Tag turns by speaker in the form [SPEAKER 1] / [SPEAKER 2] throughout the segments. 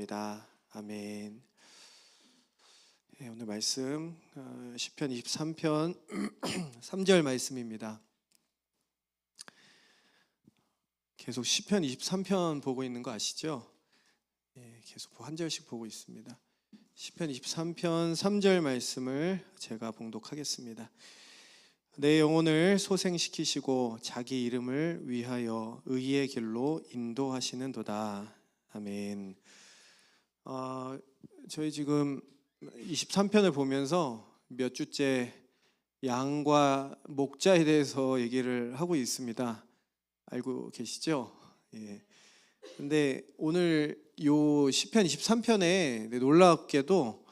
[SPEAKER 1] 축복합니다. 아멘. 오늘 말씀 시편 23편 3절 말씀입니다. 계속 시편 23편 보고 있는 거 아시죠? 계속 한 절씩 보고 있습니다. 시편 23편 3절 말씀을 제가 봉독하겠습니다. 내 영혼을 소생시키시고 자기 이름을 위하여 의의 길로 인도하시는도다. 아멘. 저희 지금 23편을 보면서 몇 주째 양과 목자에 대해서 얘기를 하고 있습니다. 알고 계시죠? 근데 오늘 요 시편 23편에 놀랍게도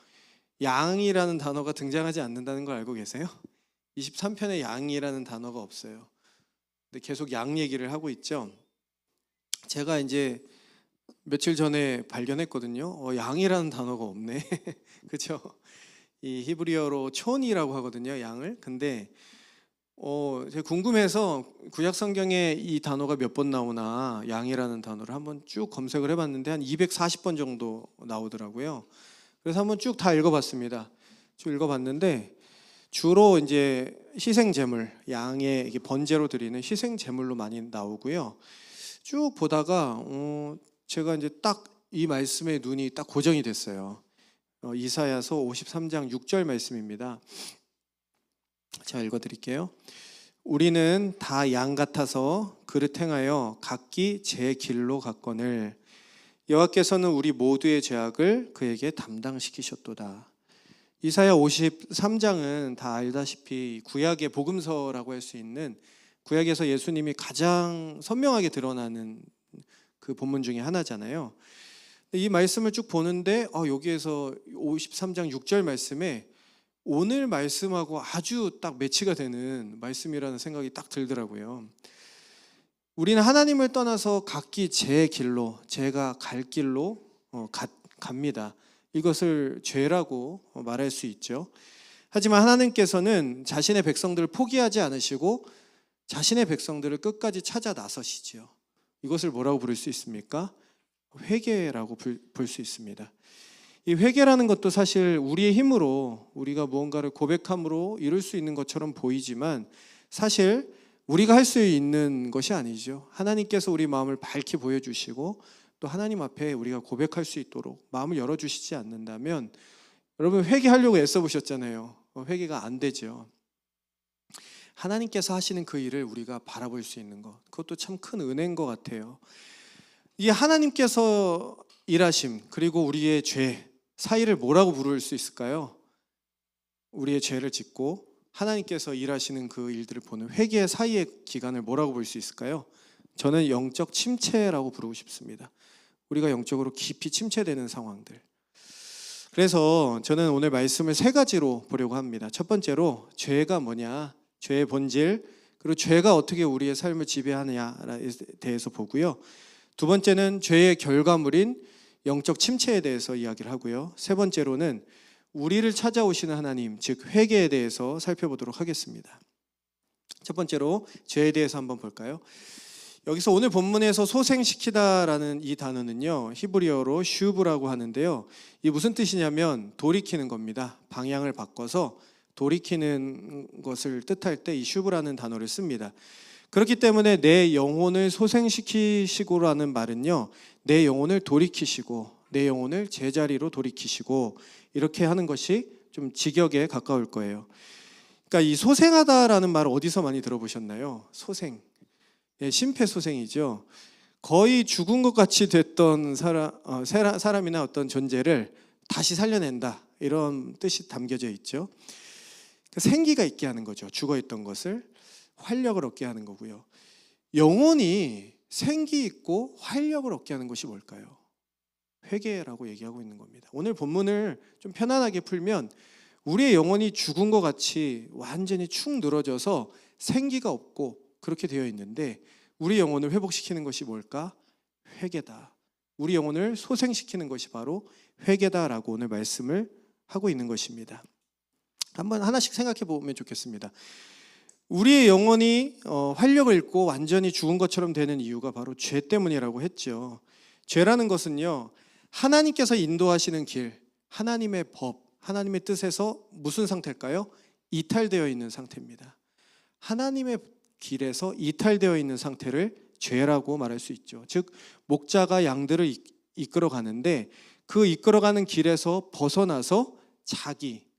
[SPEAKER 1] 양이라는 단어가 등장하지 않는다는 걸 알고 계세요? 23편에 양이라는 단어가 없어요. 근데 계속 양 얘기를 하고 있죠. 제가 이제 며칠 전에 발견했거든요. 양이라는 단어가 없네. 그렇죠? 이 히브리어로 촌이라고 하거든요, 양을. 근데 제가 궁금해서 구약 성경에 이 단어가 몇 번 나오나 양이라는 단어를 한번 쭉 검색을 해봤는데 한 240번 정도 나오더라고요. 그래서 한번 쭉 다 읽어봤습니다. 쭉 읽어봤는데 주로 이제 희생 제물, 양의 번제로 드리는 희생 제물로 많이 나오고요. 쭉 보다가 제가 이제 딱 이 말씀에 눈이 딱 고정이 됐어요. 이사야서 53장 6절 말씀입니다. 제가 읽어드릴게요. 우리는 다 양 같아서 그릇 행하여 각기 제 길로 갔거늘 여호와께서는 우리 모두의 죄악을 그에게 담당시키셨도다. 이사야 53장은 다 알다시피 구약의 복음서라고 할 수 있는, 구약에서 예수님이 가장 선명하게 드러나는 그 본문 중에 하나잖아요. 이 말씀을 쭉 보는데 여기에서 53장 6절 말씀에 오늘 말씀하고 아주 딱 매치가 되는 말씀이라는 생각이 딱 들더라고요. 우리는 하나님을 떠나서 각기 제 길로, 제가 갈 길로 갑니다. 이것을 죄라고 말할 수 있죠. 하지만 하나님께서는 자신의 백성들을 포기하지 않으시고 자신의 백성들을 끝까지 찾아 나서시지요. 이것을 뭐라고 부를 수 있습니까? 회개라고 볼 수 있습니다. 이 회개라는 것도 사실 우리의 힘으로, 우리가 무언가를 고백함으로 이룰 수 있는 것처럼 보이지만 사실 우리가 할 수 있는 것이 아니죠. 하나님께서 우리 마음을 밝히 보여주시고 또 하나님 앞에 우리가 고백할 수 있도록 마음을 열어주시지 않는다면, 여러분 회개하려고 애써보셨잖아요. 회개가 안 되죠. 하나님께서 하시는 그 일을 우리가 바라볼 수 있는 것, 그것도 참 큰 은혜인 것 같아요. 이 하나님께서 일하심 그리고 우리의 죄 사이를 뭐라고 부를 수 있을까요? 우리의 죄를 짓고 하나님께서 일하시는 그 일들을 보는 회개 사이의 기간을 뭐라고 볼 수 있을까요? 저는 영적 침체라고 부르고 싶습니다. 우리가 영적으로 깊이 침체되는 상황들. 그래서 저는 오늘 말씀을 세 가지로 보려고 합니다. 첫 번째로 죄가 뭐냐, 죄의 본질, 그리고 죄가 어떻게 우리의 삶을 지배하느냐에 대해서 보고요. 두 번째는 죄의 결과물인 영적 침체에 대해서 이야기를 하고요. 세 번째로는 우리를 찾아오시는 하나님, 즉 회개에 대해서 살펴보도록 하겠습니다. 첫 번째로 죄에 대해서 한번 볼까요? 여기서 오늘 본문에서 소생시키다라는 이 단어는요, 히브리어로 슈브라고 하는데요. 이게 무슨 뜻이냐면 돌이키는 겁니다. 방향을 바꿔서 돌이키는 것을 뜻할 때 이 슈브라는 단어를 씁니다. 그렇기 때문에 내 영혼을 소생시키시고라는 말은요, 내 영혼을 돌이키시고 내 영혼을 제자리로 돌이키시고 이렇게 하는 것이 좀 직역에 가까울 거예요. 그러니까 이 소생하다라는 말을 어디서 많이 들어보셨나요? 소생, 심폐소생이죠. 거의 죽은 것 같이 됐던 사람이나 어떤 존재를 다시 살려낸다, 이런 뜻이 담겨져 있죠. 생기가 있게 하는 거죠. 죽어있던 것을 활력을 얻게 하는 거고요. 영혼이 생기 있고 활력을 얻게 하는 것이 뭘까요? 회개라고 얘기하고 있는 겁니다. 오늘 본문을 좀 편안하게 풀면 우리의 영혼이 죽은 것 같이 완전히 축 늘어져서 생기가 없고 그렇게 되어 있는데, 우리 영혼을 회복시키는 것이 뭘까? 회개다. 우리 영혼을 소생시키는 것이 바로 회개다라고 오늘 말씀을 하고 있는 것입니다. 한번 하나씩 생각해 보면 좋겠습니다. 우리의 영혼이 활력을 잃고 완전히 죽은 것처럼 되는 이유가 바로 죄 때문이라고 했죠. 죄라는 것은요, 하나님께서 인도하시는 길, 하나님의 법, 하나님의 뜻에서 무슨 상태일까요? 이탈되어 있는 상태입니다. 하나님의 길에서 이탈되어 있는 상태를 죄라고 말할 수 있죠. 즉 목자가 양들을 이끌어 가는데 그 이끌어가는 길에서 벗어나서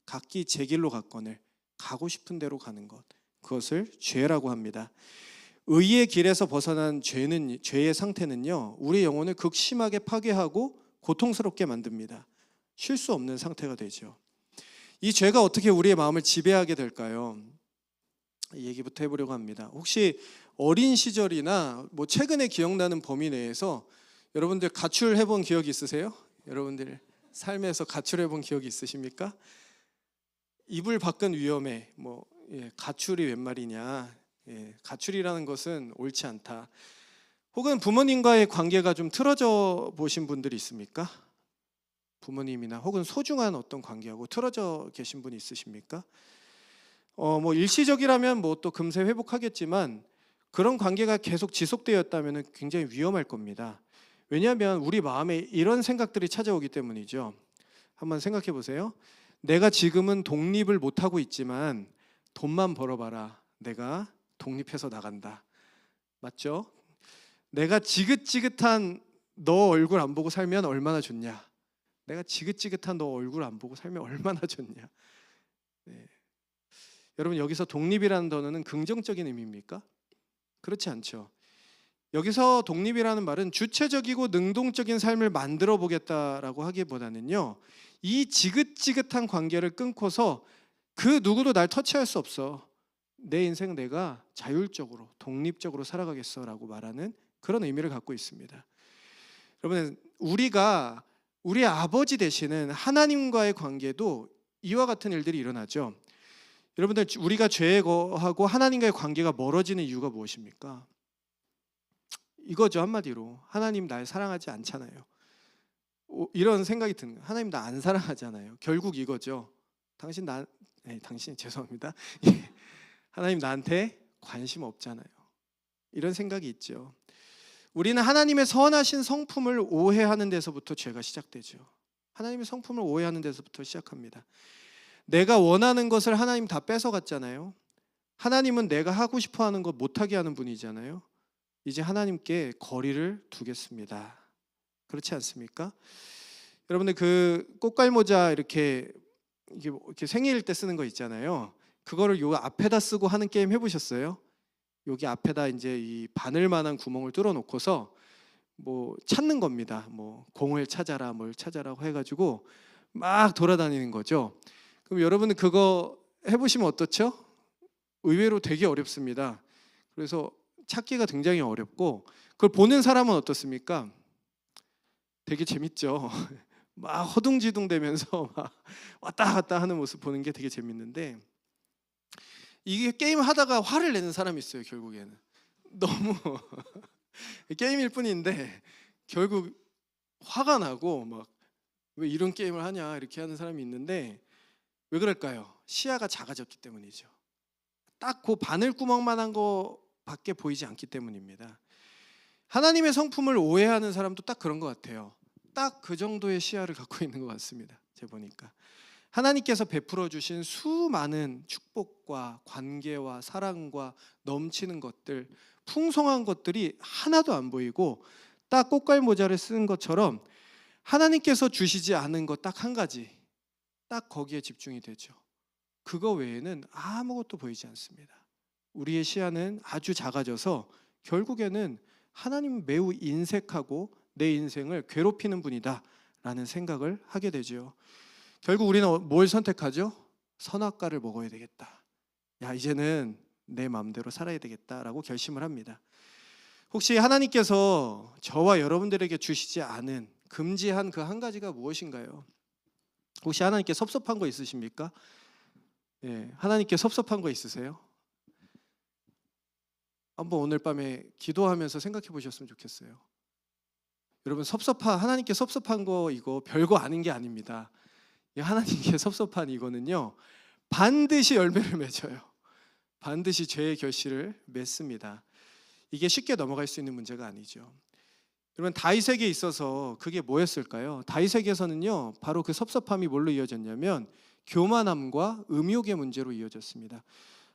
[SPEAKER 1] 각기 제 길로 갔거늘 가고 싶은 대로 가는 것, 그것을 죄라고 합니다. 의의 길에서 벗어난 죄의 상태는요, 우리 영혼을 극심하게 파괴하고 고통스럽게 만듭니다. 쉴 수 없는 상태가 되죠. 이 죄가 어떻게 우리의 마음을 지배하게 될까요? 이 얘기부터 해보려고 합니다. 혹시 어린 시절이나 최근에 기억나는 범위 내에서 여러분들 가출해본 기억이 있으세요? 여러분들 삶에서 가출해본 기억이 있으십니까? 이불 밖은 위험해. 가출이 웬 말이냐? 가출이라는 것은 옳지 않다. 혹은 부모님과의 관계가 좀 틀어져 보신 분들이 있습니까? 부모님이나 혹은 소중한 어떤 관계하고 틀어져 계신 분이 있으십니까? 일시적이라면 또 금세 회복하겠지만 그런 관계가 계속 지속되었다면 굉장히 위험할 겁니다. 왜냐하면 우리 마음에 이런 생각들이 찾아오기 때문이죠. 한번 생각해 보세요. 내가 지금은 독립을 못하고 있지만 돈만 벌어봐라. 내가 독립해서 나간다. 맞죠? 내가 지긋지긋한 너 얼굴 안 보고 살면 얼마나 좋냐. 내가 지긋지긋한 너 얼굴 안 보고 살면 얼마나 좋냐. 네. 여러분 여기서 독립이라는 단어는 긍정적인 의미입니까? 그렇지 않죠. 여기서 독립이라는 말은 주체적이고 능동적인 삶을 만들어 보겠다라고 하기보다는요, 이 지긋지긋한 관계를 끊고서 그 누구도 날 터치할 수 없어. 내 인생 내가 자율적으로 독립적으로 살아가겠어라고 말하는 그런 의미를 갖고 있습니다. 여러분 우리가 우리의 아버지 되시는 하나님과의 관계도 이와 같은 일들이 일어나죠. 여러분들 우리가 죄에 거하고 하나님과의 관계가 멀어지는 이유가 무엇입니까? 이거죠. 한마디로 하나님 날 사랑하지 않잖아요. 이런 생각이 드는 거예요. 하나님 나 안 사랑하잖아요. 결국 이거죠. 당신 죄송합니다. 하나님 나한테 관심 없잖아요. 이런 생각이 있죠. 우리는 하나님의 선하신 성품을 오해하는 데서부터 죄가 시작되죠. 하나님의 성품을 오해하는 데서부터 시작합니다. 내가 원하는 것을 하나님 다 뺏어갔잖아요. 하나님은 내가 하고 싶어하는 것 못하게 하는 분이잖아요. 이제 하나님께 거리를 두겠습니다. 그렇지 않습니까? 여러분들 그 꽃갈모자 이렇게 생일 때 쓰는 거 있잖아요. 그거를 요 앞에다 쓰고 하는 게임 해보셨어요? 여기 앞에다 이제 이 바늘만한 구멍을 뚫어 놓고서 찾는 겁니다. 공을 찾아라, 뭘 찾아라고 해가지고 막 돌아다니는 거죠. 그럼 여러분은 그거 해보시면 어떻죠? 의외로 되게 어렵습니다. 그래서 찾기가 굉장히 어렵고 그걸 보는 사람은 어떻습니까? 되게 재밌죠. 막 허둥지둥 되면서 막 왔다 갔다 하는 모습 보는 게 되게 재밌는데, 이게 게임 하다가 화를 내는 사람이 있어요. 결국에는 너무 게임일 뿐인데 결국 화가 나고 막 왜 이런 게임을 하냐 이렇게 하는 사람이 있는데, 왜 그럴까요? 시야가 작아졌기 때문이죠. 딱 그 바늘구멍만한 거밖에 보이지 않기 때문입니다. 하나님의 성품을 오해하는 사람도 딱 그런 것 같아요. 딱 그 정도의 시야를 갖고 있는 것 같습니다. 제가 보니까 하나님께서 베풀어 주신 수많은 축복과 관계와 사랑과 넘치는 것들, 풍성한 것들이 하나도 안 보이고 딱 꽃갈모자를 쓴 것처럼 하나님께서 주시지 않은 것 딱 한 가지, 딱 거기에 집중이 되죠. 그거 외에는 아무것도 보이지 않습니다. 우리의 시야는 아주 작아져서 결국에는 하나님은 매우 인색하고 내 인생을 괴롭히는 분이다 라는 생각을 하게 되죠. 결국 우리는 뭘 선택하죠? 선악과를 먹어야 되겠다. 이제는 내 마음대로 살아야 되겠다라고 결심을 합니다. 혹시 하나님께서 저와 여러분들에게 주시지 않은 금지한 그 한 가지가 무엇인가요? 혹시 하나님께 섭섭한 거 있으십니까? 하나님께 섭섭한 거 있으세요? 한번 오늘 밤에 기도하면서 생각해 보셨으면 좋겠어요. 여러분 하나님께 섭섭한 거 이거 별거 아닌 게 아닙니다. 하나님께 섭섭한 이거는요, 반드시 열매를 맺어요. 반드시 죄의 결실을 맺습니다. 이게 쉽게 넘어갈 수 있는 문제가 아니죠. 그러면 다윗에게 있어서 그게 뭐였을까요? 다윗에게서는요, 바로 그 섭섭함이 뭘로 이어졌냐면 교만함과 음욕의 문제로 이어졌습니다.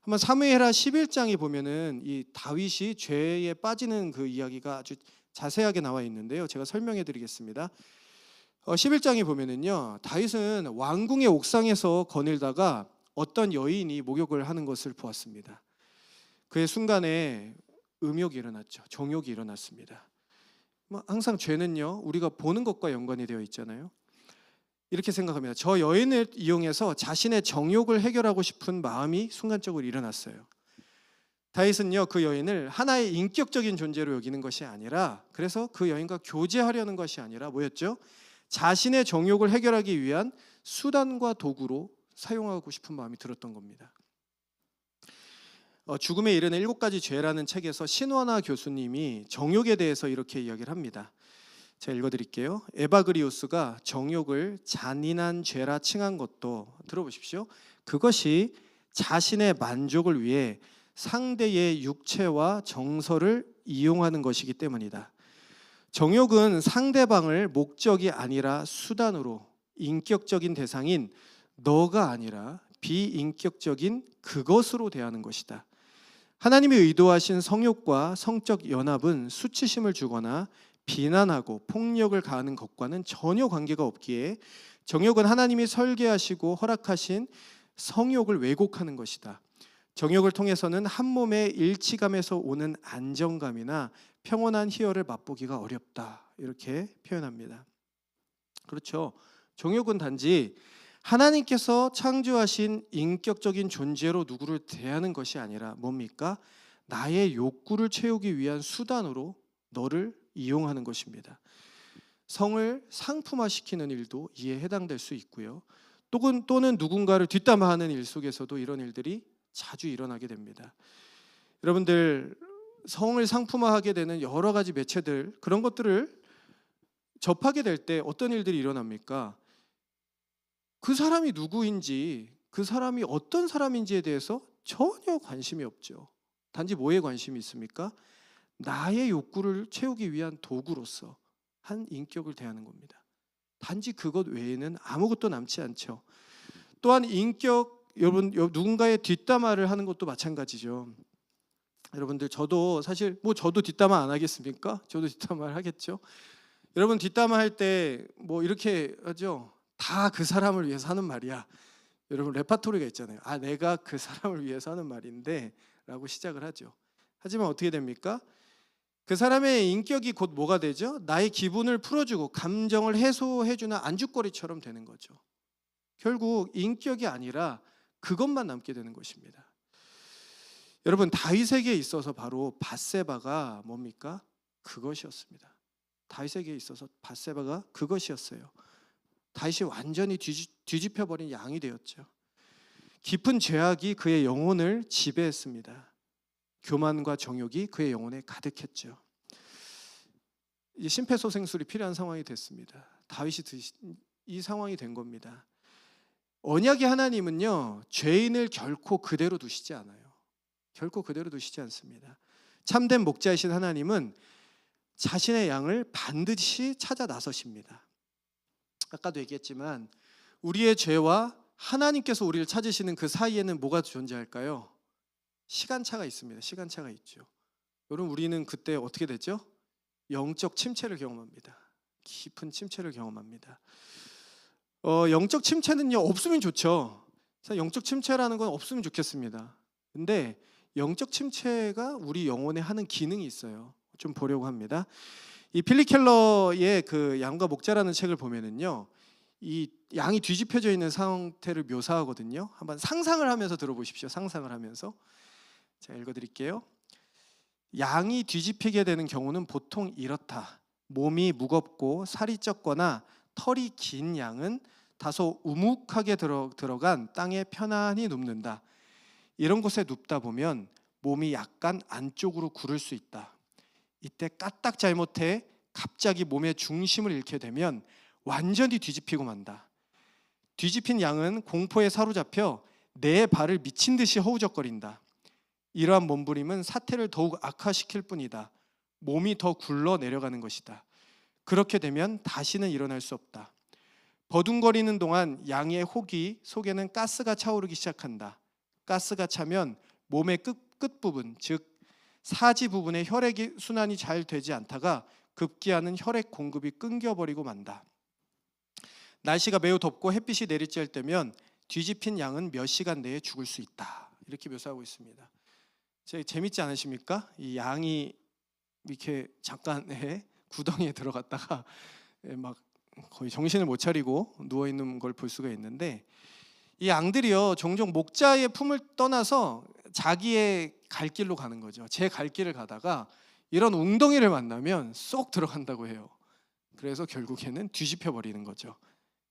[SPEAKER 1] 한번 사무엘하 11장에 보면은 이 다윗이 죄에 빠지는 그 이야기가 아주 자세하게 나와 있는데요. 제가 설명해 드리겠습니다. 11장에 보면은요, 다윗은 왕궁의 옥상에서 거닐다가 어떤 여인이 목욕을 하는 것을 보았습니다. 그의 순간에 음욕이 일어났죠. 정욕이 일어났습니다. 항상 죄는요, 우리가 보는 것과 연관이 되어 있잖아요. 이렇게 생각합니다. 저 여인을 이용해서 자신의 정욕을 해결하고 싶은 마음이 순간적으로 일어났어요. 다윗은요, 그 여인을 하나의 인격적인 존재로 여기는 것이 아니라, 그래서 그 여인과 교제하려는 것이 아니라 뭐였죠? 자신의 정욕을 해결하기 위한 수단과 도구로 사용하고 싶은 마음이 들었던 겁니다. 죽음에 이르는 7가지 죄라는 책에서 신원화 교수님이 정욕에 대해서 이렇게 이야기를 합니다. 제가 읽어드릴게요. 에바그리우스가 정욕을 잔인한 죄라 칭한 것도 들어보십시오. 그것이 자신의 만족을 위해 상대의 육체와 정서를 이용하는 것이기 때문이다. 정욕은 상대방을 목적이 아니라 수단으로 인격적인 대상인 너가 아니라 비인격적인 그것으로 대하는 것이다. 하나님이 의도하신 성욕과 성적 연합은 수치심을 주거나 비난하고 폭력을 가하는 것과는 전혀 관계가 없기에 정욕은 하나님이 설계하시고 허락하신 성욕을 왜곡하는 것이다. 정욕을 통해서는 한 몸의 일치감에서 오는 안정감이나 평온한 희열을 맛보기가 어렵다. 이렇게 표현합니다. 그렇죠. 정욕은 단지 하나님께서 창조하신 인격적인 존재로 누구를 대하는 것이 아니라 뭡니까? 나의 욕구를 채우기 위한 수단으로 너를 이용하는 것입니다. 성을 상품화시키는 일도 이에 해당될 수 있고요. 또는 누군가를 뒷담화하는 일 속에서도 이런 일들이 자주 일어나게 됩니다. 여러분들, 성을 상품화하게 되는 여러 가지 매체들, 그런 것들을 접하게 될 때 어떤 일들이 일어납니까? 그 사람이 누구인지, 그 사람이 어떤 사람인지에 대해서 전혀 관심이 없죠. 단지 뭐에 관심이 있습니까? 나의 욕구를 채우기 위한 도구로서 한 인격을 대하는 겁니다. 단지 그것 외에는 아무것도 남지 않죠. 또한 여러분, 누군가의 뒷담화를 하는 것도 마찬가지죠. 여러분들, 저도 사실 저도 뒷담화 안 하겠습니까? 저도 뒷담화를 하겠죠. 여러분, 뒷담화 할 때 이렇게 하죠. 다 그 사람을 위해서 하는 말이야. 여러분, 레파토리가 있잖아요. 내가 그 사람을 위해서 하는 말인데 라고 시작을 하죠. 하지만 어떻게 됩니까? 그 사람의 인격이 곧 뭐가 되죠? 나의 기분을 풀어주고 감정을 해소해주는 안주거리처럼 되는 거죠. 결국 인격이 아니라 그것만 남게 되는 것입니다. 여러분, 다윗에게 있어서 바로 밧세바가 뭡니까? 그것이었습니다. 다윗에게 있어서 밧세바가 그것이었어요. 다윗이 완전히 뒤집혀버린 양이 되었죠. 깊은 죄악이 그의 영혼을 지배했습니다. 교만과 정욕이 그의 영혼에 가득했죠. 이제 심폐소생술이 필요한 상황이 됐습니다. 다윗이 이 상황이 된 겁니다. 언약의 하나님은요, 죄인을 결코 그대로 두시지 않아요. 결코 그대로 두시지 않습니다. 참된 목자이신 하나님은 자신의 양을 반드시 찾아 나서십니다. 아까도 얘기했지만 우리의 죄와 하나님께서 우리를 찾으시는 그 사이에는 뭐가 존재할까요? 시간차가 있습니다. 시간차가 있죠. 여러분, 우리는 그때 어떻게 되죠? 영적 침체를 경험합니다. 깊은 침체를 경험합니다. 영적 침체는요, 없으면 좋죠. 영적 침체라는 건 없으면 좋겠습니다. 근데 영적 침체가 우리 영혼에 하는 기능이 있어요. 좀 보려고 합니다. 이 필리 켈러의 그 양과 목자라는 책을 보면은요, 이 양이 뒤집혀져 있는 상태를 묘사하거든요. 한번 상상을 하면서 들어보십시오. 상상을 하면서. 제가 읽어드릴게요. 양이 뒤집히게 되는 경우는 보통 이렇다. 몸이 무겁고 살이 쪘거나 털이 긴 양은 다소 우묵하게 들어간 땅에 편안히 눕는다. 이런 곳에 눕다 보면 몸이 약간 안쪽으로 구를 수 있다. 이때 까딱 잘못해 갑자기 몸의 중심을 잃게 되면 완전히 뒤집히고 만다. 뒤집힌 양은 공포에 사로잡혀 내 발을 미친 듯이 허우적거린다. 이러한 몸부림은 사태를 더욱 악화시킬 뿐이다. 몸이 더 굴러 내려가는 것이다. 그렇게 되면 다시는 일어날 수 없다. 버둥거리는 동안 양의 혹이 속에는 가스가 차오르기 시작한다. 가스가 차면 몸의 끝부분, 즉 사지 부분의 혈액이 순환이 잘 되지 않다가 급기야는 혈액 공급이 끊겨버리고 만다. 날씨가 매우 덥고 햇빛이 내리쬐을 때면 뒤집힌 양은 몇 시간 내에 죽을 수 있다. 이렇게 묘사하고 있습니다. 재밌지 않으십니까? 이 양이 이렇게 잠깐의 구덩이에 들어갔다가 막 거의 정신을 못 차리고 누워 있는 걸 볼 수가 있는데, 이 양들이요 종종 목자의 품을 떠나서 자기의 갈 길로 가는 거죠. 제 갈 길을 가다가 이런 웅덩이를 만나면 쏙 들어간다고 해요. 그래서 결국에는 뒤집혀 버리는 거죠.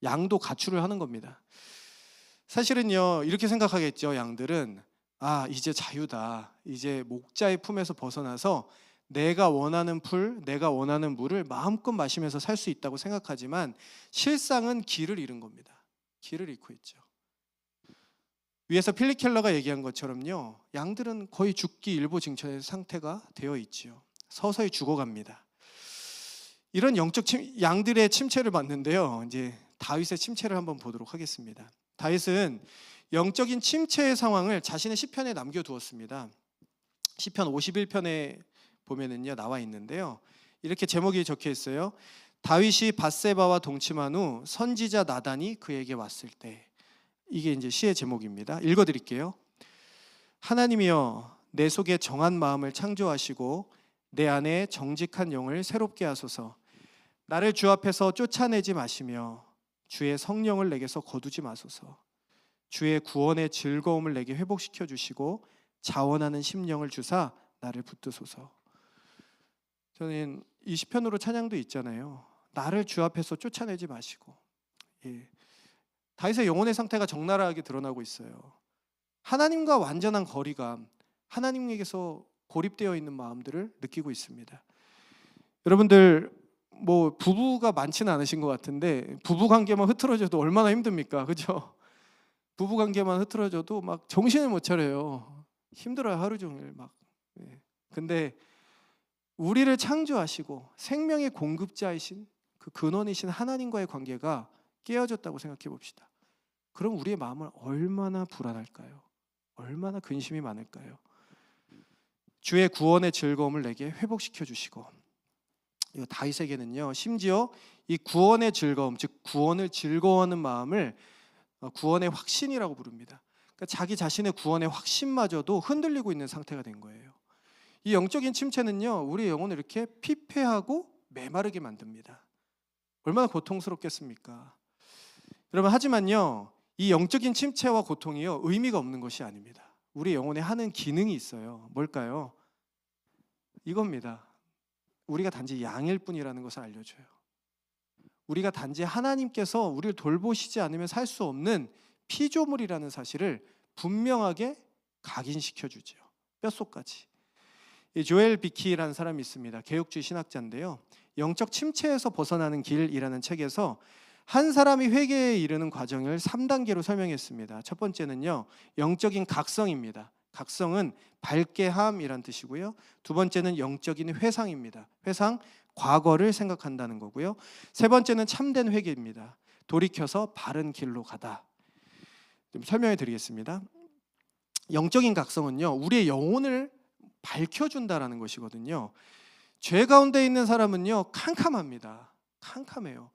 [SPEAKER 1] 양도 가출을 하는 겁니다. 사실은요 이렇게 생각하겠죠. 양들은 이제 자유다. 이제 목자의 품에서 벗어나서 내가 원하는 풀, 내가 원하는 물을 마음껏 마시면서 살 수 있다고 생각하지만 실상은 길을 잃은 겁니다. 길을 잃고 있죠. 위에서 필립 켈러가 얘기한 것처럼요, 양들은 거의 죽기 일보 직전의 상태가 되어 있지요. 서서히 죽어갑니다. 이런 양들의 침체를 봤는데요, 이제 다윗의 침체를 한번 보도록 하겠습니다. 다윗은 영적인 침체의 상황을 자신의 시편에 남겨두었습니다. 시편 51편에 보면은요 나와 있는데요, 이렇게 제목이 적혀 있어요. 다윗이 밧세바와 동침한 후 선지자 나단이 그에게 왔을 때. 이게 이제 시의 제목입니다. 읽어드릴게요. 하나님이여, 내 속에 정한 마음을 창조하시고 내 안에 정직한 영을 새롭게 하소서. 나를 주 앞에서 쫓아내지 마시며 주의 성령을 내게서 거두지 마소서. 주의 구원의 즐거움을 내게 회복시켜 주시고 자원하는 심령을 주사 나를 붙드소서. 저는 이 시편으로 찬양도 있잖아요. 나를 주 앞에서 쫓아내지 마시고. 다윗의 영혼의 상태가 적나라하게 드러나고 있어요. 하나님과 완전한 거리감, 하나님에게서 고립되어 있는 마음들을 느끼고 있습니다. 여러분들 뭐 부부가 많지는 않으신 것 같은데 부부 관계만 흐트러져도 얼마나 힘듭니까? 그죠? 부부 관계만 흐트러져도 막 정신을 못 차려요. 힘들어요, 하루 종일 막. 근데 우리를 창조하시고 생명의 공급자이신 그 근원이신 하나님과의 관계가 깨어졌다고 생각해 봅시다. 그럼 우리의 마음은 얼마나 불안할까요? 얼마나 근심이 많을까요? 주의 구원의 즐거움을 내게 회복시켜 주시고, 다윗에게는요 심지어 이 구원의 즐거움, 즉 구원을 즐거워하는 마음을 구원의 확신이라고 부릅니다. 그러니까 자기 자신의 구원의 확신마저도 흔들리고 있는 상태가 된 거예요. 이 영적인 침체는요 우리의 영혼을 이렇게 피폐하고 메마르게 만듭니다. 얼마나 고통스럽겠습니까? 여러분, 하지만요 이 영적인 침체와 고통이요 의미가 없는 것이 아닙니다. 우리 영혼에 하는 기능이 있어요. 뭘까요? 이겁니다. 우리가 단지 양일 뿐이라는 것을 알려줘요. 우리가 단지 하나님께서 우리를 돌보시지 않으면 살 수 없는 피조물이라는 사실을 분명하게 각인시켜주죠. 뼛속까지. 조엘 비키라는 사람이 있습니다. 개혁주의 신학자인데요, 영적 침체에서 벗어나는 길이라는 책에서 한 사람이 회개에 이르는 과정을 3단계로 설명했습니다. 첫 번째는요 영적인 각성입니다. 각성은 밝게 함이란 뜻이고요. 두 번째는 영적인 회상입니다. 회상, 과거를 생각한다는 거고요. 세 번째는 참된 회개입니다. 돌이켜서 바른 길로 가다. 좀 설명해 드리겠습니다. 영적인 각성은요 우리의 영혼을 밝혀준다라는 것이거든요. 죄 가운데 있는 사람은요 캄캄합니다. 캄캄해요.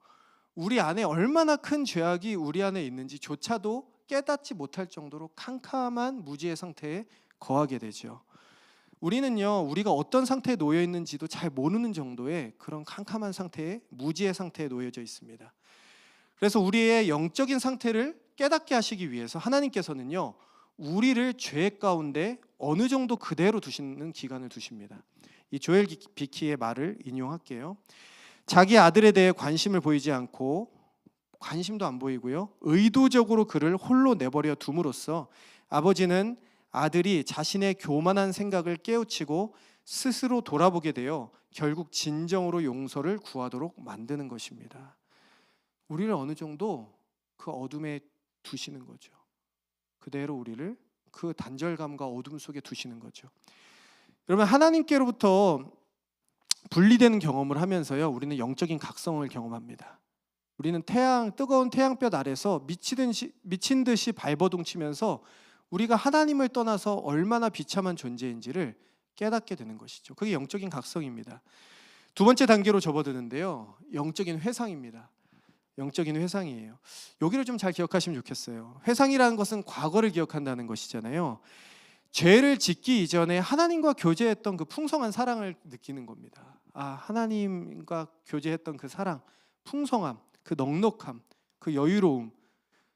[SPEAKER 1] 우리 안에 얼마나 큰 죄악이 우리 안에 있는지조차도 깨닫지 못할 정도로 캄캄한 무지의 상태에 거하게 되죠. 우리는요 우리가 어떤 상태에 놓여 있는지도 잘 모르는 정도의 그런 캄캄한 상태에, 무지의 상태에 놓여져 있습니다. 그래서 우리의 영적인 상태를 깨닫게 하시기 위해서 하나님께서는요 우리를 죄 가운데 어느 정도 그대로 두시는 기간을 두십니다. 이 조엘 비키의 말을 인용할게요. 자기 아들에 대해 관심을 보이지 않고, 관심도 안 보이고요, 의도적으로 그를 홀로 내버려 둠으로써 아버지는 아들이 자신의 교만한 생각을 깨우치고 스스로 돌아보게 되어 결국 진정으로 용서를 구하도록 만드는 것입니다. 우리를 어느 정도 그 어둠에 두시는 거죠. 그대로 우리를 그 단절감과 어둠 속에 두시는 거죠. 여러분, 하나님께로부터 분리되는 경험을 하면서요, 우리는 영적인 각성을 경험합니다. 우리는 뜨거운 태양볕 아래서 미친 듯이 발버둥 치면서 우리가 하나님을 떠나서 얼마나 비참한 존재인지를 깨닫게 되는 것이죠. 그게 영적인 각성입니다. 두 번째 단계로 접어드는데요, 영적인 회상입니다. 영적인 회상이에요. 여기를 좀 잘 기억하시면 좋겠어요. 회상이라는 것은 과거를 기억한다는 것이잖아요. 죄를 짓기 이전에 하나님과 교제했던 그 풍성한 사랑을 느끼는 겁니다. 하나님과 교제했던 그 사랑, 풍성함, 그 넉넉함, 그 여유로움,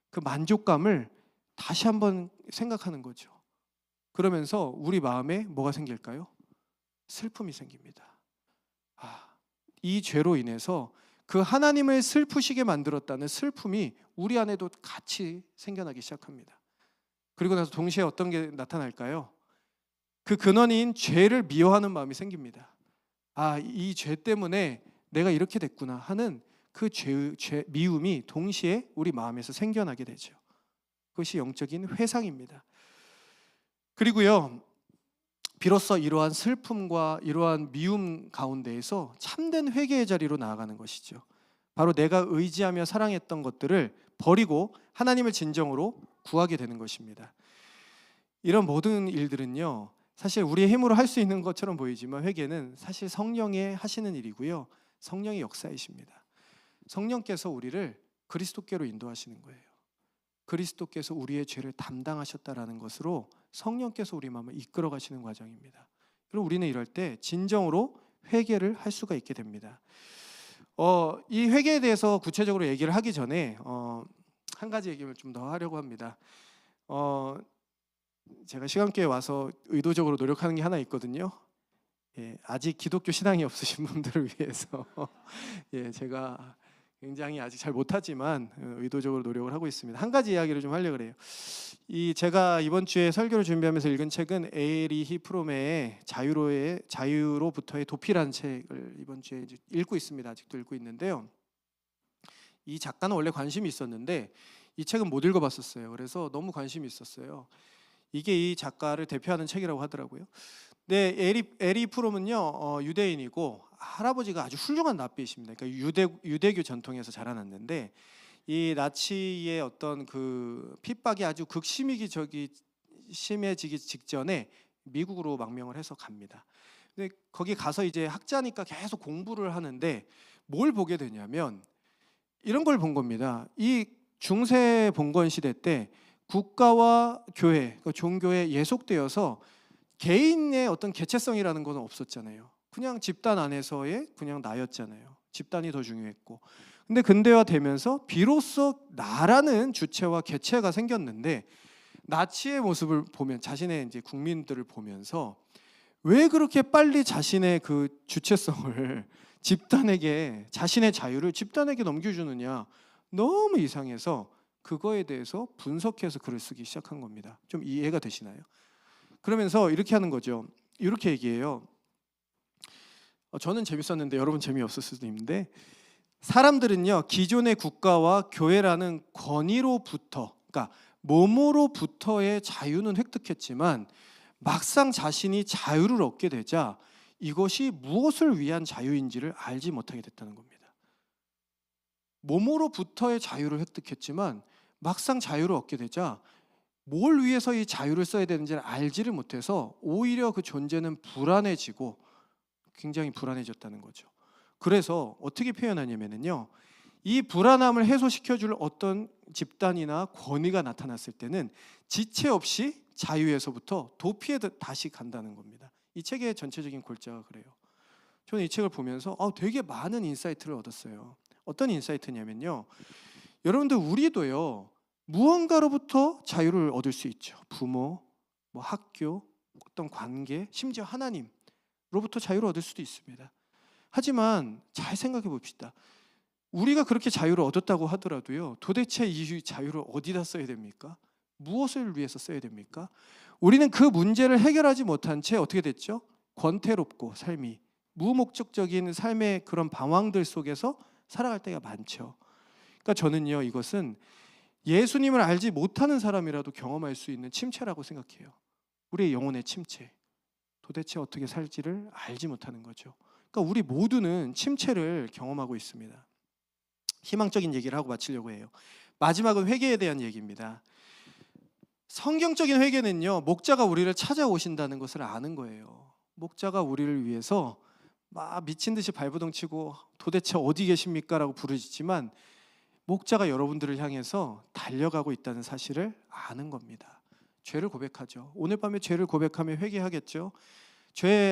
[SPEAKER 1] 그 만족감을 다시 한번 생각하는 거죠. 그러면서 우리 마음에 뭐가 생길까요? 슬픔이 생깁니다. 이 죄로 인해서 그 하나님을 슬프시게 만들었다는 슬픔이 우리 안에도 같이 생겨나기 시작합니다. 그리고 나서 동시에 어떤 게 나타날까요? 그 근원인 죄를 미워하는 마음이 생깁니다. 이 죄 때문에 내가 이렇게 됐구나 하는 그 미움이 동시에 우리 마음에서 생겨나게 되죠. 그것이 영적인 회상입니다. 그리고요, 비로소 이러한 슬픔과 이러한 미움 가운데에서 참된 회개의 자리로 나아가는 것이죠. 바로 내가 의지하며 사랑했던 것들을 버리고 하나님을 진정으로 구하게 되는 것입니다. 이런 모든 일들은요, 사실 우리의 힘으로 할 수 있는 것처럼 보이지만 회개는 사실 성령의 하시는 일이고요, 성령의 역사이십니다. 성령께서 우리를 그리스도께로 인도하시는 거예요. 그리스도께서 우리의 죄를 담당하셨다라는 것으로 성령께서 우리 마음을 이끌어 가시는 과정입니다. 그리고 우리는 이럴 때 진정으로 회개를 할 수가 있게 됩니다. 이 회개에 대해서 구체적으로 얘기를 하기 전에 한 가지 얘기를 좀 더 하려고 합니다. 제가 시간교회 와서 의도적으로 노력하는 게 하나 있거든요. 아직 기독교 신앙이 없으신 분들을 위해서 제가 굉장히 아직 잘 못하지만 의도적으로 노력을 하고 있습니다. 한 가지 이야기를 좀 하려고 해요. 제가 이번 주에 설교를 준비하면서 읽은 책은 에리히 프롬의 자유로부터의 도피라는 책을 이번 주에 이제 읽고 있습니다. 아직도 읽고 있는데요. 이 작가는 원래 관심이 있었는데 이 책은 못 읽어봤었어요. 그래서 너무 관심이 있었어요. 이게 이 작가를 대표하는 책이라고 하더라고요. 네, 에리 프롬은요, 유대인이고 할아버지가 아주 훌륭한 랍비이십니다. 그러니까 유대교 전통에서 자라났는데 이 나치의 어떤 그 핍박이 아주 심해지기 직전에 미국으로 망명을 해서 갑니다. 근데 거기 가서 이제 학자니까 계속 공부를 하는데 뭘 보게 되냐면 이런 걸 본 겁니다. 이 중세 봉건 시대 때 국가와 교회, 그러니까 종교에 예속되어서 개인의 어떤 개체성이라는 건 없었잖아요. 그냥 집단 안에서의 그냥 나였잖아요. 집단이 더 중요했고. 근데 근대화되면서 비로소 나라는 주체와 개체가 생겼는데 나치의 모습을 보면 자신의 이제 국민들을 보면서 왜 그렇게 빨리 자신의 그 주체성을 집단에게 자신의 자유를 집단에게 넘겨주느냐 너무 이상해서 그거에 대해서 분석해서 글을 쓰기 시작한 겁니다. 좀 이해가 되시나요? 그러면서 이렇게 하는 거죠. 이렇게 얘기해요. 저는 재밌었는데 여러분 재미없을 수도 있는데 사람들은요 기존의 국가와 교회라는 권위로부터 그러니까 몸으로부터의 자유는 획득했지만 막상 자신이 자유를 얻게 되자 이것이 무엇을 위한 자유인지를 알지 못하게 됐다는 겁니다. 몸으로부터의 자유를 획득했지만 막상 자유를 얻게 되자 뭘 위해서 이 자유를 써야 되는지를 알지를 못해서 오히려 그 존재는 불안해지고 굉장히 불안해졌다는 거죠. 그래서 어떻게 표현하냐면요, 이 불안함을 해소시켜줄 어떤 집단이나 권위가 나타났을 때는 지체 없이 자유에서부터 도피에 다시 간다는 겁니다. 이 책의 전체적인 골자가 그래요. 저는 이 책을 보면서 되게 많은 인사이트를 얻었어요. 어떤 인사이트냐면요, 여러분들 우리도요 무언가로부터 자유를 얻을 수 있죠. 부모, 학교, 어떤 관계, 심지어 하나님로부터 자유를 얻을 수도 있습니다. 하지만 잘 생각해 봅시다. 우리가 그렇게 자유를 얻었다고 하더라도요 도대체 이 자유를 어디다 써야 됩니까? 무엇을 위해서 써야 됩니까? 우리는 그 문제를 해결하지 못한 채 어떻게 됐죠? 권태롭고 삶이 무목적적인 삶의 그런 방황들 속에서 살아갈 때가 많죠. 그러니까 저는요 이것은 예수님을 알지 못하는 사람이라도 경험할 수 있는 침체라고 생각해요. 우리의 영혼의 침체. 도대체 어떻게 살지를 알지 못하는 거죠. 그러니까 우리 모두는 침체를 경험하고 있습니다. 희망적인 얘기를 하고 마치려고 해요. 마지막은 회개에 대한 얘기입니다. 성경적인 회개는요, 목자가 우리를 찾아오신다는 것을 아는 거예요. 목자가 우리를 위해서 막 미친 듯이 발버둥 치고 도대체 어디 계십니까? 라고 부르짖지만 목자가 여러분들을 향해서 달려가고 있다는 사실을 아는 겁니다. 죄를 고백하죠. 오늘 밤에 죄를 고백하며 회개하겠죠.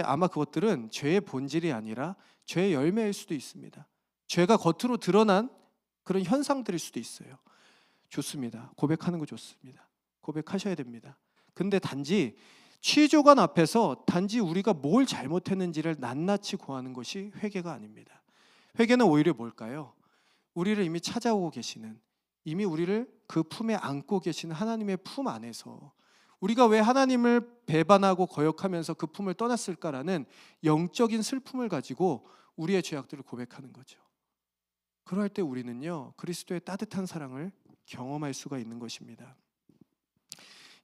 [SPEAKER 1] 아마 그것들은 죄의 본질이 아니라 죄의 열매일 수도 있습니다. 죄가 겉으로 드러난 그런 현상들일 수도 있어요. 좋습니다. 고백하는 거 좋습니다. 고백하셔야 됩니다. 근데 단지 취조관 앞에서 단지 우리가 뭘 잘못했는지를 낱낱이 고하는 것이 회개가 아닙니다. 회개는 오히려 뭘까요? 우리를 이미 찾아오고 계시는, 이미 우리를 그 품에 안고 계시는 하나님의 품 안에서 우리가 왜 하나님을 배반하고 거역하면서 그 품을 떠났을까라는 영적인 슬픔을 가지고 우리의 죄악들을 고백하는 거죠. 그럴 때 우리는요, 그리스도의 따뜻한 사랑을 경험할 수가 있는 것입니다.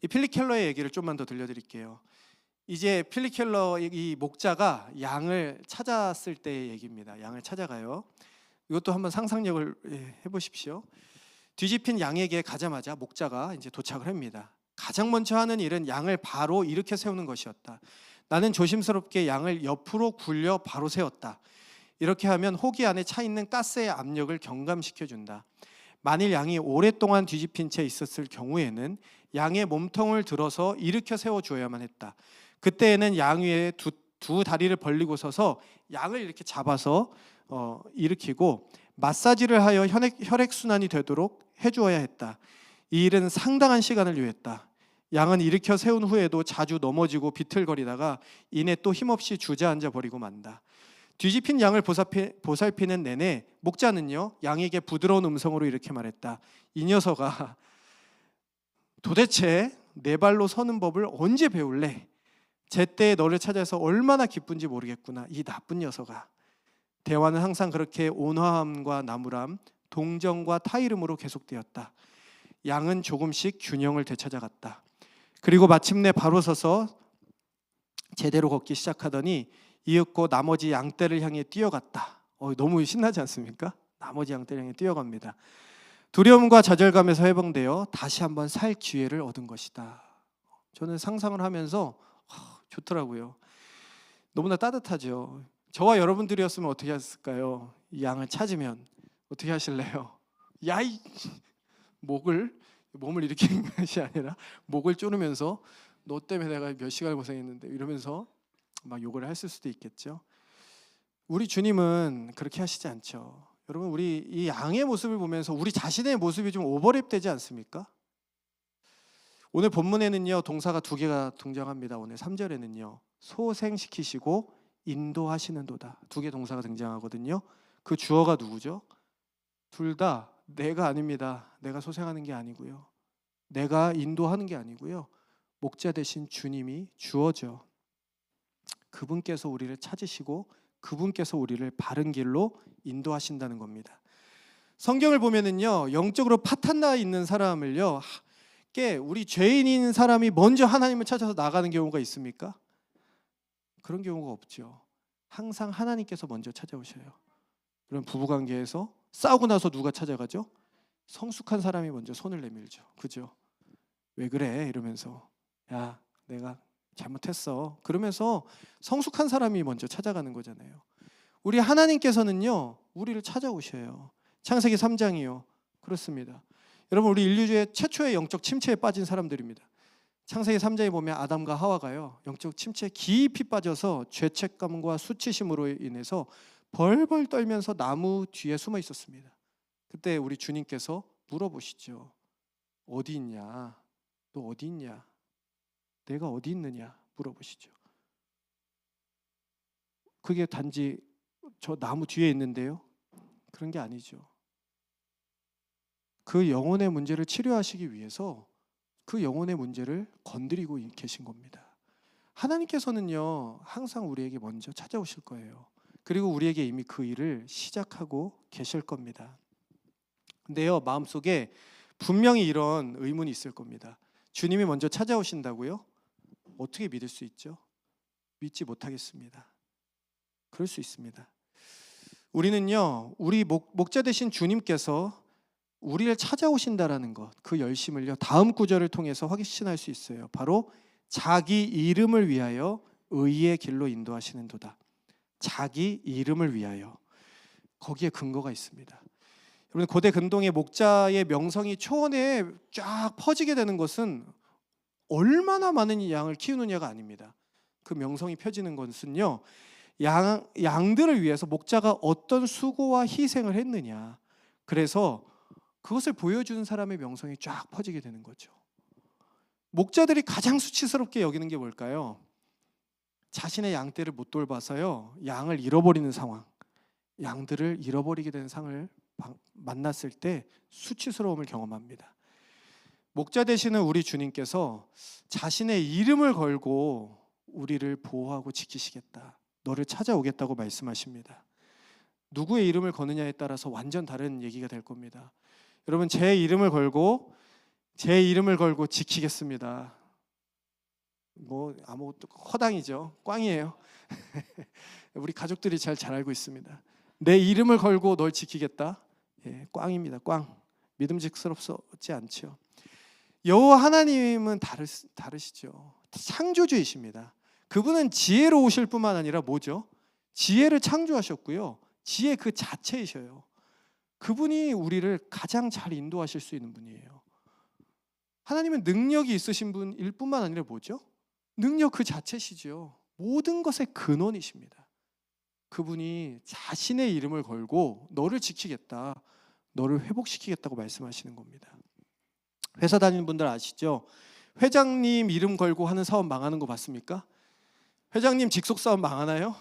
[SPEAKER 1] 이 필립 켈러의 얘기를 좀만 더 들려드릴게요. 이제 필립 켈러 이 목자가 양을 찾았을 때의 얘기입니다. 양을 찾아가요. 이것도 한번 상상력을 해보십시오. 뒤집힌 양에게 가자마자 목자가 이제 도착을 합니다. 가장 먼저 하는 일은 양을 바로 일으켜 세우는 것이었다. 나는 조심스럽게 양을 옆으로 굴려 바로 세웠다. 이렇게 하면 호기 안에 차 있는 가스의 압력을 경감시켜준다. 만일 양이 오랫동안 뒤집힌 채 있었을 경우에는 양의 몸통을 들어서 일으켜 세워줘야만 했다. 그때에는 양 위에 두 다리를 벌리고 서서 양을 이렇게 잡아서 일으키고 마사지를 하여 혈액순환이 되도록 해주어야 했다. 이 일은 상당한 시간을 요했다. 양은 일으켜 세운 후에도 자주 넘어지고 비틀거리다가 이내 또 힘없이 주저앉아 버리고 만다. 뒤집힌 양을 보살피는 내내 목자는요, 양에게 부드러운 음성으로 이렇게 말했다. 이 녀석아, 도대체 내 발로 서는 법을 언제 배울래? 제때 너를 찾아서 얼마나 기쁜지 모르겠구나. 이 나쁜 녀석아. 대화는 항상 그렇게 온화함과 나무람, 동정과 타이름으로 계속되었다. 양은 조금씩 균형을 되찾아갔다. 그리고 마침내 바로 서서 제대로 걷기 시작하더니 이윽고 나머지 양떼를 향해 뛰어갔다. 너무 신나지 않습니까? 나머지 양떼를 향해 뛰어갑니다. 두려움과 좌절감에서 해방되어 다시 한번 살 기회를 얻은 것이다. 저는 상상을 하면서 좋더라고요. 너무나 따뜻하죠. 저와 여러분들이었으면 어떻게 했을까요? 이 양을 찾으면 어떻게 하실래요? 야이 몸을 일으키는 것이 아니라 목을 조르면서 너 때문에 내가 몇 시간 고생했는데 이러면서 막 욕을 했을 수도 있겠죠. 우리 주님은 그렇게 하시지 않죠. 여러분, 우리 이 양의 모습을 보면서 우리 자신의 모습이 좀 오버랩되지 않습니까? 오늘 본문에는요, 동사가 두 개가 등장합니다. 오늘 3절에는요, 소생시키시고 인도하시는도다. 두 개 동사가 등장하거든요. 그 주어가 누구죠? 둘 다 내가 아닙니다. 내가 소생하는 게 아니고요. 내가 인도하는 게 아니고요. 목자 되신 주님이 주어죠. 그분께서 우리를 찾으시고 그분께서 우리를 바른 길로 인도하신다는 겁니다. 성경을 보면은요, 영적으로 파탄나 있는 사람을요, 우리 죄인인 사람이 먼저 하나님을 찾아서 나가는 경우가 있습니까? 그런 경우가 없죠. 항상 하나님께서 먼저 찾아오셔요. 그럼 부부관계에서 싸우고 나서 누가 찾아가죠? 성숙한 사람이 먼저 손을 내밀죠. 그죠? 왜 그래? 이러면서 야, 내가 잘못했어. 그러면서 성숙한 사람이 먼저 찾아가는 거잖아요. 우리 하나님께서는요, 우리를 찾아오셔요. 창세기 3장이요. 그렇습니다. 여러분, 우리 인류의 최초의 영적 침체에 빠진 사람들입니다. 창세기 3장에 보면 아담과 하와가요, 영적 침체에 깊이 빠져서 죄책감과 수치심으로 인해서 벌벌 떨면서 나무 뒤에 숨어 있었습니다. 그때 우리 주님께서 물어보시죠. 어디 있냐? 너 어디 있냐? 내가 어디 있느냐? 물어보시죠. 그게 단지 저 나무 뒤에 있는데요? 그런 게 아니죠. 그 영혼의 문제를 치료하시기 위해서 그 영혼의 문제를 건드리고 계신 겁니다. 하나님께서는요, 항상 우리에게 먼저 찾아오실 거예요. 그리고 우리에게 이미 그 일을 시작하고 계실 겁니다. 근데요, 마음속에 분명히 이런 의문이 있을 겁니다. 주님이 먼저 찾아오신다고요? 어떻게 믿을 수 있죠? 믿지 못하겠습니다. 그럴 수 있습니다. 우리는요, 우리 목자 되신 주님께서 우리를 찾아오신다라는 것, 그 열심을요, 다음 구절을 통해서 확신할 수 있어요. 바로 자기 이름을 위하여 의의 길로 인도하시는도다. 자기 이름을 위하여. 거기에 근거가 있습니다. 여러분, 고대 근동의 목자의 명성이 초원에 쫙 퍼지게 되는 것은 얼마나 많은 양을 키우느냐가 아닙니다. 그 명성이 펴지는 것은요, 양들을 위해서 목자가 어떤 수고와 희생을 했느냐, 그래서 그것을 보여주는 사람의 명성이 쫙 퍼지게 되는 거죠. 목자들이 가장 수치스럽게 여기는 게 뭘까요? 자신의 양떼를 못 돌봐서요, 양을 잃어버리는 상황, 양들을 잃어버리게 되는 상을 만났을 때 수치스러움을 경험합니다. 목자 되시는 우리 주님께서 자신의 이름을 걸고 우리를 보호하고 지키시겠다, 너를 찾아오겠다고 말씀하십니다. 누구의 이름을 거느냐에 따라서 완전 다른 얘기가 될 겁니다. 여러분, 제 이름을 걸고 지키겠습니다. 뭐 아무것도 허당이죠. 꽝이에요. 우리 가족들이 잘 알고 있습니다. 내 이름을 걸고 널 지키겠다. 예, 꽝입니다. 꽝. 믿음직스럽지 않죠. 여호와 하나님은 다르시죠. 창조주이십니다. 그분은 지혜로우실 뿐만 아니라 뭐죠? 지혜를 창조하셨고요, 지혜 그 자체이셔요. 그분이 우리를 가장 잘 인도하실 수 있는 분이에요. 하나님은 능력이 있으신 분일 뿐만 아니라 뭐죠? 능력 그 자체시죠. 모든 것의 근원이십니다. 그분이 자신의 이름을 걸고 너를 지키겠다, 너를 회복시키겠다고 말씀하시는 겁니다. 회사 다니는 분들 아시죠? 회장님 이름 걸고 하는 사업 망하는 거 봤습니까? 회장님 직속 사업 망하나요?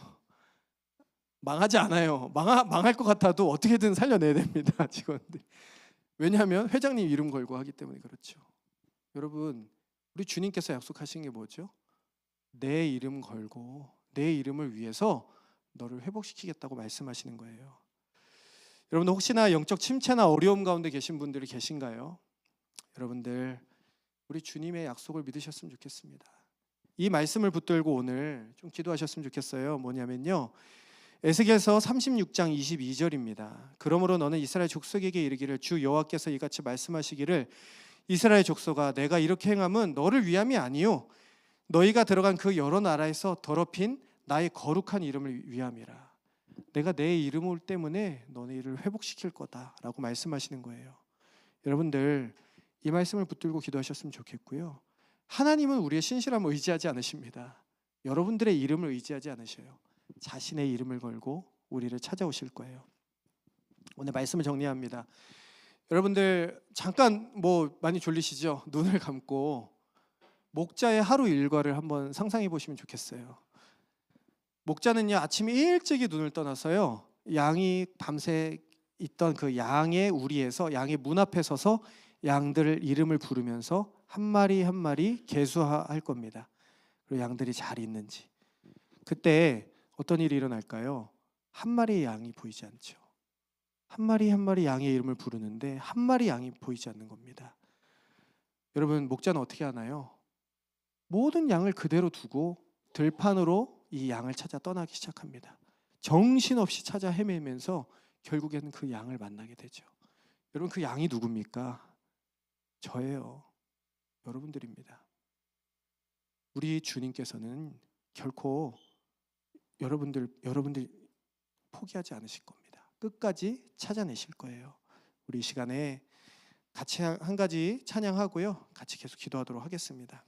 [SPEAKER 1] 망하지 않아요. 망할 것 같아도 어떻게든 살려내야 됩니다, 직원들. 왜냐하면 회장님 이름 걸고 하기 때문에 그렇죠. 여러분, 우리 주님께서 약속하신 게 뭐죠? 내 이름 걸고 내 이름을 위해서 너를 회복시키겠다고 말씀하시는 거예요. 여러분, 혹시나 영적 침체나 어려움 가운데 계신 분들이 계신가요? 여러분들, 우리 주님의 약속을 믿으셨으면 좋겠습니다. 이 말씀을 붙들고 오늘 좀 기도하셨으면 좋겠어요. 뭐냐면요, 에스겔서 36장 22절입니다. 그러므로 너는 이스라엘 족속에게 이르기를, 주 여호와께서 이같이 말씀하시기를, 이스라엘 족속아, 내가 이렇게 행함은 너를 위함이 아니요 너희가 들어간 그 여러 나라에서 더럽힌 나의 거룩한 이름을 위함이라. 내가 내 이름 때문에 너희를 회복시킬 거다라고 말씀하시는 거예요. 여러분들, 이 말씀을 붙들고 기도하셨으면 좋겠고요. 하나님은 우리의 신실함을 의지하지 않으십니다. 여러분들의 이름을 의지하지 않으셔요. 자신의 이름을 걸고 우리를 찾아오실 거예요. 오늘 말씀을 정리합니다. 여러분들, 잠깐 많이 졸리시죠? 눈을 감고 목자의 하루 일과를 한번 상상해 보시면 좋겠어요. 목자는요, 아침 일찍이 눈을 떠나서요, 양이 밤새 있던 그 양의 우리에서, 양의 문 앞에 서서 양들 이름을 부르면서 한 마리 한 마리 계수할 겁니다. 그리고 양들이 잘 있는지. 그때 어떤 일이 일어날까요? 한 마리의 양이 보이지 않죠. 한 마리 한 마리 양의 이름을 부르는데 한 마리 양이 보이지 않는 겁니다. 여러분, 목자는 어떻게 하나요? 모든 양을 그대로 두고 들판으로 이 양을 찾아 떠나기 시작합니다. 정신없이 찾아 헤매면서 결국에는 그 양을 만나게 되죠. 여러분, 그 양이 누굽니까? 저예요. 여러분들입니다. 우리 주님께서는 결코 여러분들 포기하지 않으실 겁니다. 끝까지 찾아내실 거예요. 우리 이 시간에 같이 한 가지 찬양하고요, 같이 계속 기도하도록 하겠습니다.